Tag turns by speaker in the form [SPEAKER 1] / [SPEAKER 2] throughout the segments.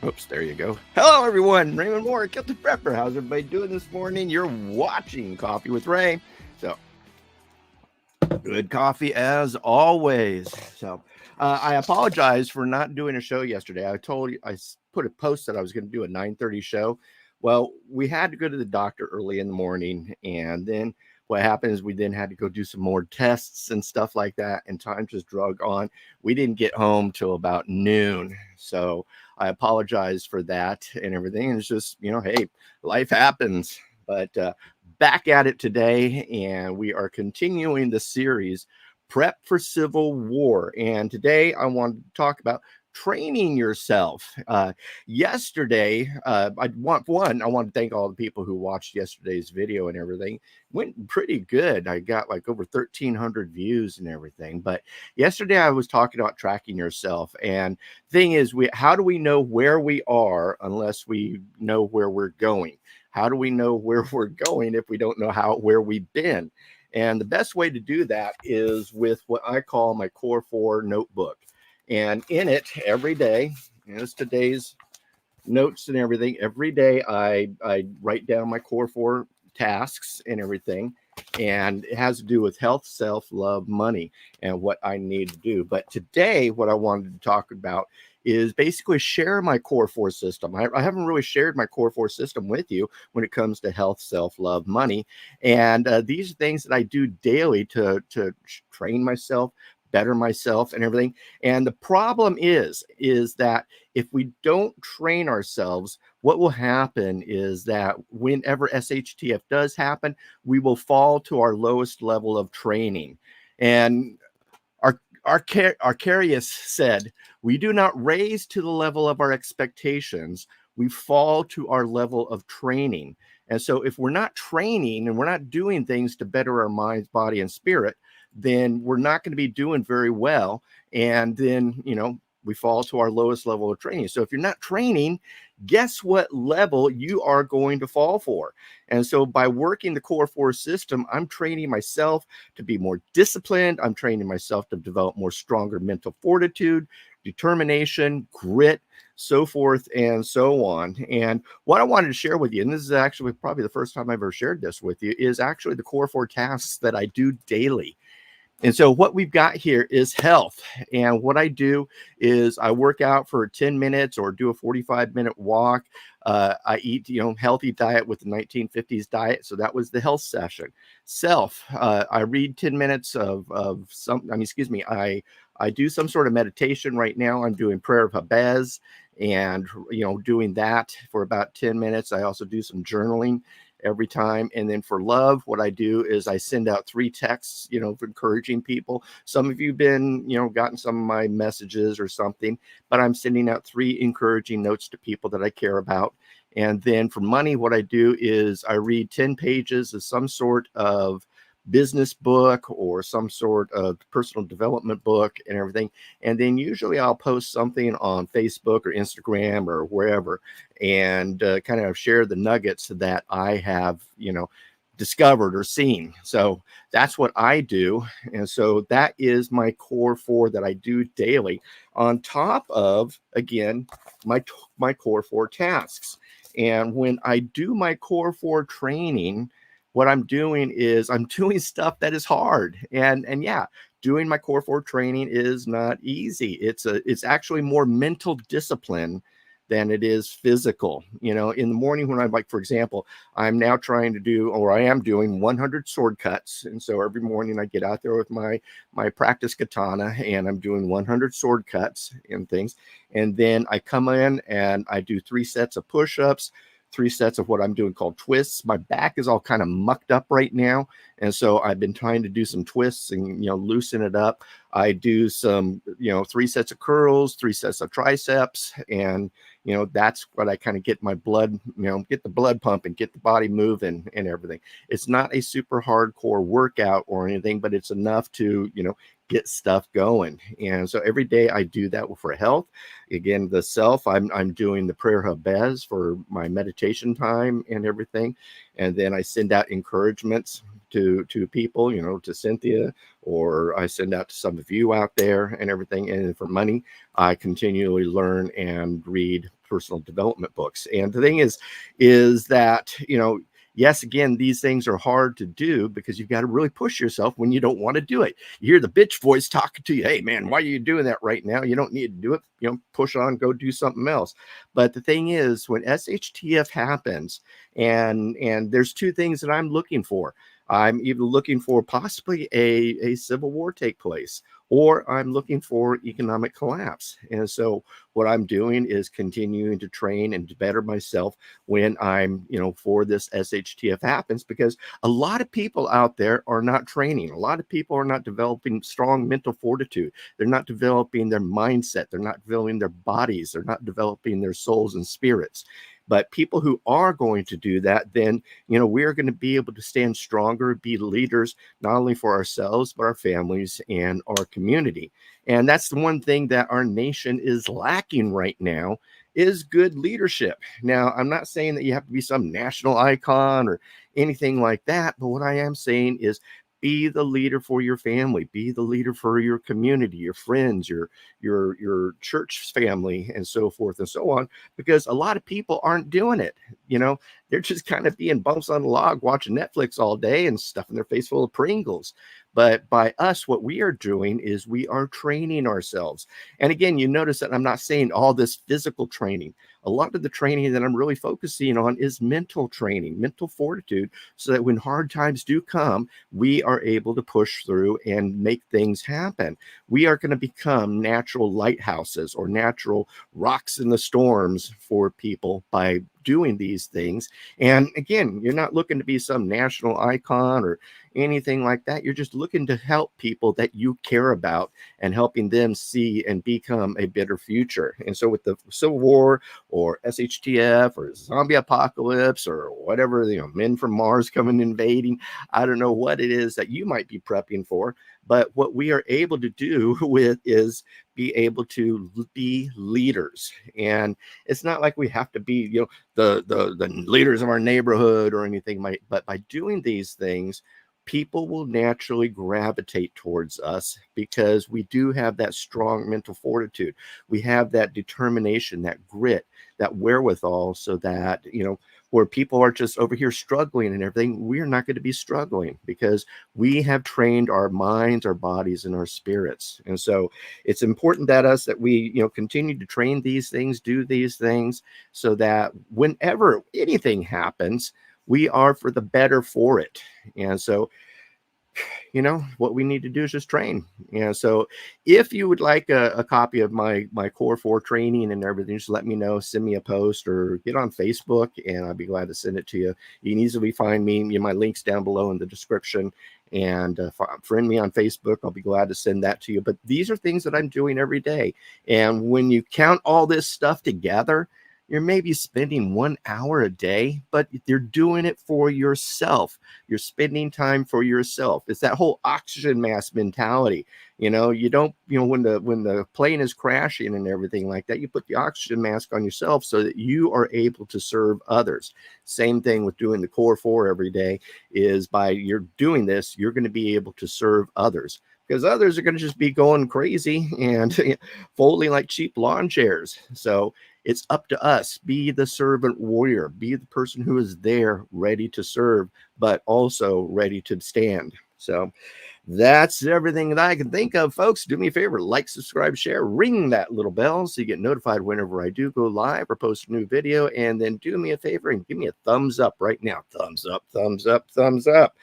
[SPEAKER 1] Oops, there you go. Hello, everyone. Raymond Moore, Guilty Prepper. How's everybody doing this morning? You're watching Coffee with Ray. So, good coffee as always. So, I apologize for not doing a show yesterday. I told you, I put a post that I was going to do a 9:30 show. Well, we had to go to the doctor early in the morning, and then what happened is we then had to go do some more tests and stuff like that, and time just drug on. We didn't get home till about noon. So, I apologize for that and everything. And it's just, hey, life happens. But back at it today, and we are continuing the series, Prep for Civil War. And today I want to talk about training yourself. Yesterday, I want to thank all the people who watched yesterday's video and everything. It went pretty good. I got like over 1,300 views and everything. But yesterday I was talking about tracking yourself. And thing is, how do we know where we are unless we know where we're going? How do we know where we're going if we don't know where we've been? And the best way to do that is with what I call my Core 4 notebook. And in it, every day, as today's notes and everything, every day I write down my Core 4 tasks and everything. And it has to do with health, self, love, money, and what I need to do. But today, what I wanted to talk about is basically share my Core 4 system. I haven't really shared my Core 4 system with you when it comes to health, self, love, money. And these are things that I do daily to train myself, better myself and everything. And the problem is that if we don't train ourselves, what will happen is that whenever SHTF does happen, we will fall to our lowest level of training. And Arcarius said, we do not raise to the level of our expectations. We fall to our level of training. And so if we're not training and we're not doing things to better our minds, body, and spirit, then we're not going to be doing very well. And then, we fall to our lowest level of training. So if you're not training, guess what level you are going to fall for? And so by working the Core 4 system, I'm training myself to be more disciplined. I'm training myself to develop more stronger mental fortitude, determination, grit, so forth and so on. And what I wanted to share with you, and this is actually probably the first time I've ever shared this with you, is actually the Core 4 tasks that I do daily. And so what we've got here is health. And what I do is I work out for 10 minutes or do a 45-minute walk. I eat, healthy diet with the 1950s diet. So that was the health session. Self, I read 10 minutes of I do some sort of meditation right now. I'm doing prayer of Jabez and, doing that for about 10 minutes. I also do some journaling every time. And then for love, what I do is I send out 3 texts, for encouraging people. Some of you have been, gotten some of my messages or something, but I'm sending out 3 encouraging notes to people that I care about. And then for money, what I do is I read 10 pages of some sort of business book or some sort of personal development book and everything. And then usually I'll post something on Facebook or Instagram or wherever and kind of share the nuggets that I have, discovered or seen. So that's what I do. And so that is my Core 4 that I do daily on top of, again, my Core 4 tasks. And when I do my Core 4 training, what I'm doing is I'm doing stuff that is hard. And yeah, doing my Core 4 training is not easy. It's actually more mental discipline than it is physical. In the morning when I'm for example, I'm now trying to do, or I am doing 100 sword cuts. And so every morning I get out there with my practice katana and I'm doing 100 sword cuts and things. And then I come in and I do 3 sets of push-ups, 3 sets of what I'm doing called twists. My back is all kind of mucked up right now. And so I've been trying to do some twists and, loosen it up. I do some, 3 sets of curls, 3 sets of triceps. And, that's what I kind of get my blood, get the blood pumping, get the body moving and everything. It's not a super hardcore workout or anything, but it's enough to, get stuff going. And so every day I do that for health. Again, the self, I'm doing the prayer habez for my meditation time and everything. And then I send out encouragements to people, to Cynthia, or I send out to some of you out there and everything. And for money, I continually learn and read personal development books. And the thing is that, yes, again, these things are hard to do because you've got to really push yourself when you don't want to do it. You hear the bitch voice talking to you. Hey, man, why are you doing that right now? You don't need to do it. Push on, go do something else. But the thing is, when SHTF happens, and there's two things that I'm looking for. I'm either looking for possibly a civil war take place, or I'm looking for economic collapse. And so what I'm doing is continuing to train and to better myself when I'm, for this SHTF happens, because a lot of people out there are not training. A lot of people are not developing strong mental fortitude. They're not developing their mindset. They're not developing their bodies. They're not developing their souls and spirits. But people who are going to do that, then, we're going to be able to stand stronger, be leaders, not only for ourselves, but our families and our community. And that's the one thing that our nation is lacking right now is good leadership. Now, I'm not saying that you have to be some national icon or anything like that, but what I am saying is be the leader for your family, be the leader for your community, your friends, your church family, and so forth and so on, because a lot of people aren't doing it. They're just kind of being bumps on the log watching Netflix all day and stuffing their face full of Pringles. But by us, what we are doing is we are training ourselves. And again, you notice that I'm not saying all this physical training. A lot of the training that I'm really focusing on is mental training, mental fortitude, so that when hard times do come, we are able to push through and make things happen. We are going to become natural lighthouses or natural rocks in the storms for people by doing these things. And again, you're not looking to be some national icon or anything like that. You're just looking to help people that you care about and helping them see and become a better future. And so with the Civil War or SHTF or zombie apocalypse or whatever, men from Mars coming invading, I don't know what it is that you might be prepping for. But what we are able to do with is be able to be leaders. And it's not like we have to be, the leaders of our neighborhood or anything, but by doing these things, people will naturally gravitate towards us because we do have that strong mental fortitude. We have that determination, that grit, that wherewithal, so that, where people are just over here struggling and everything, we're not going to be struggling because we have trained our minds, our bodies, and our spirits. And so it's important that we, continue to train these things, do these things, so that whenever anything happens, we are for the better for it. And so, what we need to do is just train. And so if you would like a copy of my core 4 training and everything, just let me know, send me a post or get on Facebook and I'll be glad to send it to you. You can easily find me, my links down below in the description, and friend me on Facebook. I'll be glad to send that to you. But these are things that I'm doing every day. And when you count all this stuff together, you're maybe spending 1 hour a day, but you're doing it for yourself. You're spending time for yourself. It's that whole oxygen mask mentality. You don't, when the plane is crashing and everything like that, you put the oxygen mask on yourself so that you are able to serve others. Same thing with doing the core 4 every day is by you're doing this, you're going to be able to serve others, because others are going to just be going crazy and folding like cheap lawn chairs. So it's up to us. Be the servant warrior. Be the person who is there ready to serve, but also ready to stand. So that's everything that I can think of, folks. Do me a favor, like, subscribe, share, ring that little bell so you get notified whenever I do go live or post a new video. And then do me a favor and give me a thumbs up right now. Thumbs up, thumbs up, thumbs up.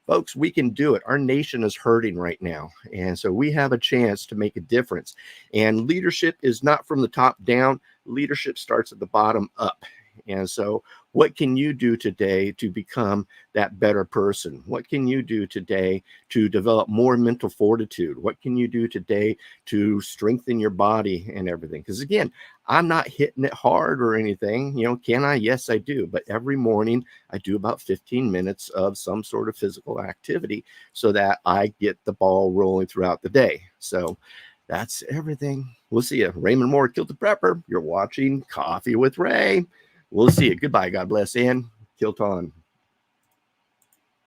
[SPEAKER 1] Folks, we can do it. Our nation is hurting right now. And so we have a chance to make a difference. And leadership is not from the top down. Leadership starts at the bottom up. And so What can you do today to become that better person? What can you do today to develop more mental fortitude? What can you do today to strengthen your body and everything? Because again, I'm not hitting it hard or anything. Can I? Yes, I do. But every morning I do about 15 minutes of some sort of physical activity so that I get the ball rolling throughout the day. So that's everything. We'll see you. Raymond Moore, Kilt the Prepper. You're watching Coffee with Ray. We'll see you. Goodbye. God bless. And Kilt on.